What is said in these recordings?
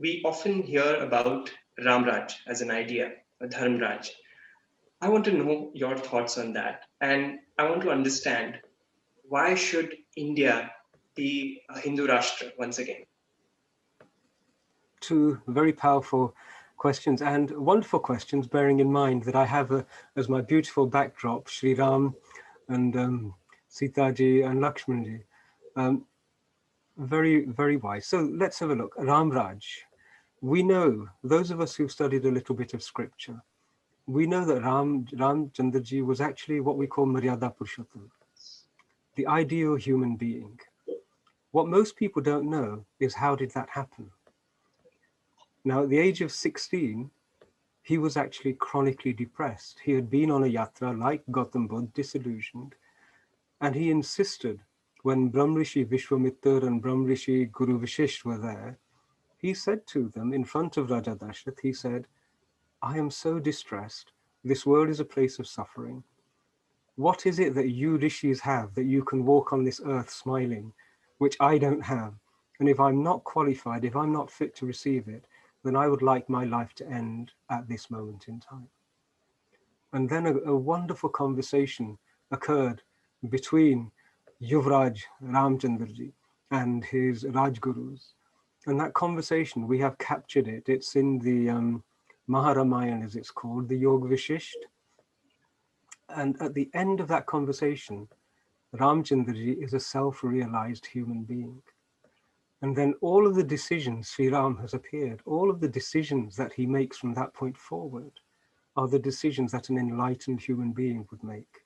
we often hear about Ramraj as an idea, a Dharmraj. I want to know your thoughts on that. And I want to understand, why should India be a Hindu Rashtra once again? Two very powerful questions and wonderful questions, bearing in mind that I have as my beautiful backdrop Sri Ram and Sitaji and Lakshmanji. Um, very, very wise. So let's have a look. Ramraj. We know, those of us who've studied a little bit of scripture, we know that Ram Chandraji was actually what we call Maryada Purushottam, the ideal human being. What most people don't know is, how did that happen? Now, at the age of 16, he was actually chronically depressed. He had been on a yatra like Gautam Buddha, disillusioned, and he insisted, when Brahmrishi Vishwamitra and Brahmrishi Yorkvishist were there, he said to them in front of Raja Dashrath, he said, I am so distressed. This world is a place of suffering. What is it that you rishis have that you can walk on this earth smiling, which I don't have? And if I'm not qualified, if I'm not fit to receive it, then I would like my life to end at this moment in time. And then a wonderful conversation occurred between Yuvraj Ramchandraji and his Rajgurus. And that conversation, we have captured it. It's in the Maharamayan, as it's called, the Yorkvishist. And at the end of that conversation, Ramchandraji is a self-realized human being. And then all of the decisions, Sri Ram has appeared, all of the decisions that he makes from that point forward are the decisions that an enlightened human being would make,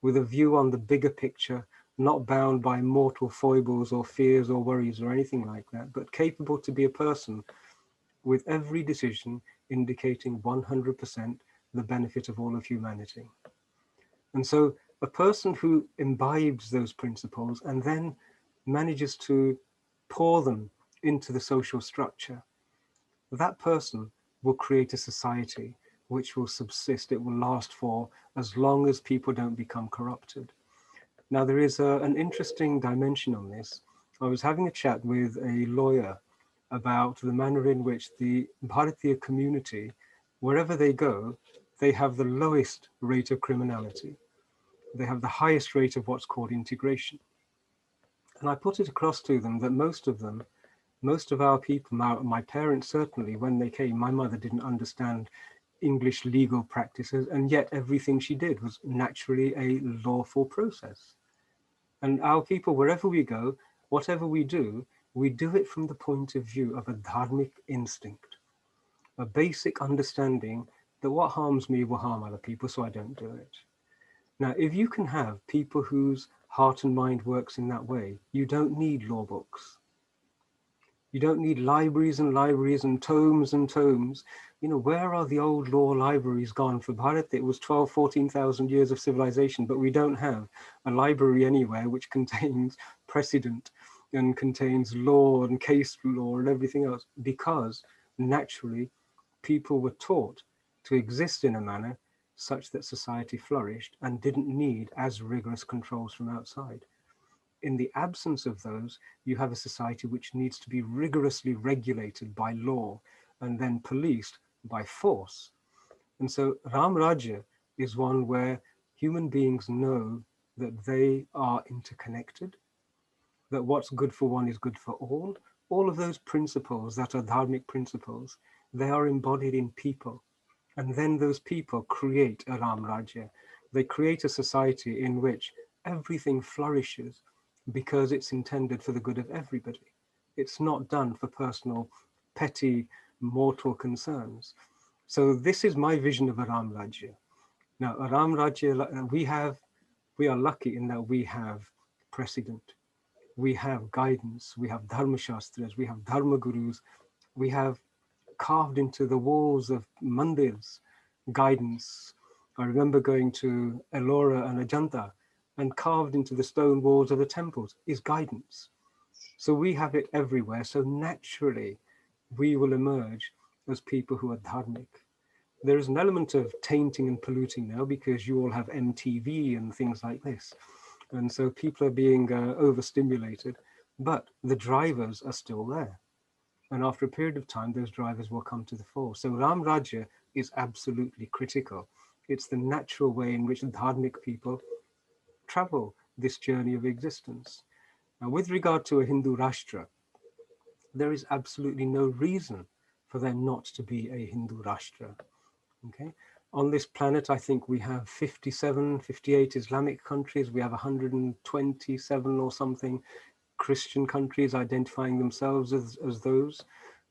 with a view on the bigger picture, not bound by mortal foibles or fears or worries or anything like that, but capable to be a person with every decision indicating 100% the benefit of all of humanity. And so a person who imbibes those principles and then manages to pour them into the social structure, that person will create a society which will subsist, it will last for as long as people don't become corrupted. Now, there is an interesting dimension on this. I was having a chat with a lawyer about the manner in which the Bharatiya community, wherever they go, they have the lowest rate of criminality. They have the highest rate of what's called integration. And I put it across to them that most of our people, my parents certainly, when they came, my mother didn't understand English legal practices, and yet everything she did was naturally a lawful process. And our people, wherever we go, whatever we do it from the point of view of a dharmic instinct, a basic understanding that what harms me will harm other people, so I don't do it. Now, if you can have people whose heart and mind works in that way, you don't need law books. You don't need libraries and libraries and tomes and tomes. You know, where are the old law libraries gone for Bharat? It was 12, 14,000 years of civilization, but we don't have a library anywhere which contains precedent and contains law and case law and everything else, because naturally people were taught to exist in a manner such that society flourished and didn't need as rigorous controls from outside. In the absence of those, you have a society which needs to be rigorously regulated by law and then policed by force. And so Ramrajya is one where human beings know that they are interconnected, that what's good for one is good for all. All of those principles that are dharmic principles, they are embodied in people. And then those people create a Ramrajya. They create a society in which everything flourishes because it's intended for the good of everybody. It's not done for personal, petty, mortal concerns. So this is my vision of a Ramrajya. Now, a Ramrajya, we are lucky in that we have precedent, we have guidance, we have Dharma Shastras, we have Dharma Gurus, we have carved into the walls of mandirs guidance. I remember going to Ellora and Ajanta, and carved into the stone walls of the temples is guidance. So we have it everywhere. So naturally, we will emerge as people who are dharmic. There is an element of tainting and polluting now because you all have MTV and things like this. And so people are being overstimulated, but the drivers are still there. And after a period of time, those drivers will come to the fore. So Ramrajya is absolutely critical. It's the natural way in which dharmic people travel this journey of existence. Now, with regard to a Hindu Rashtra, there is absolutely no reason for there not to be a Hindu Rashtra. Okay? On this planet, I think we have 57, 58 Islamic countries. We have 127 or something Christian countries identifying themselves as those.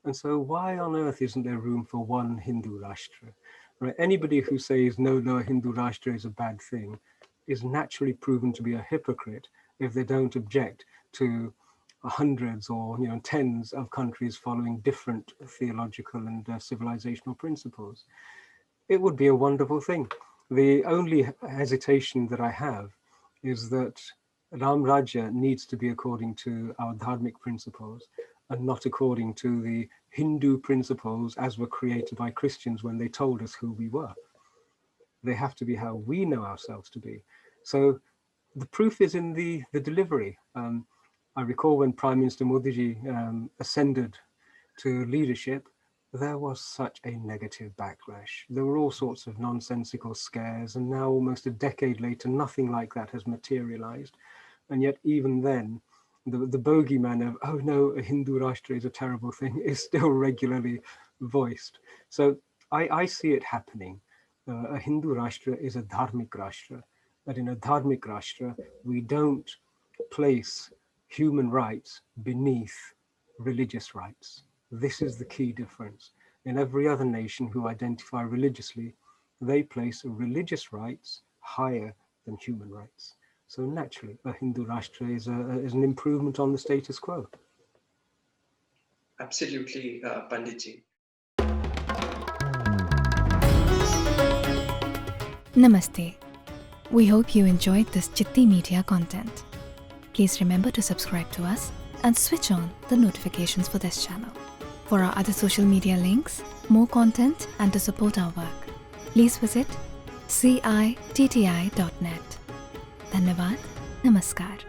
And so why on earth isn't there room for one Hindu Rashtra? Right? Anybody who says, no, a Hindu Rashtra is a bad thing is naturally proven to be a hypocrite if they don't object to hundreds or tens of countries following different theological and civilizational principles. It would be a wonderful thing. The only hesitation that I have is that Ramrajya needs to be according to our dharmic principles and not according to the Hindu principles as were created by Christians when they told us who we were. They have to be how we know ourselves to be. So the proof is in the delivery. I recall when Prime Minister Modi ascended to leadership, there was such a negative backlash. There were all sorts of nonsensical scares, and now almost a decade later, nothing like that has materialized. And yet even then, the bogeyman of, oh no, a Hindu Rashtra is a terrible thing, is still regularly voiced. So I see it happening. A Hindu Rashtra is a dharmic Rashtra. But in a dharmic Rashtra, we don't place human rights beneath religious rights. This is the key difference. In every other nation who identify religiously, they place religious rights higher than human rights. So naturally, a Hindu Rashtra is an improvement on the status quo. Absolutely, Panditji. Namaste. We hope you enjoyed this Chitti Media content. Please remember to subscribe to us and switch on the notifications for this channel. For our other social media links, more content, and to support our work, please visit citti.net. Dhanyavad. Namaskar.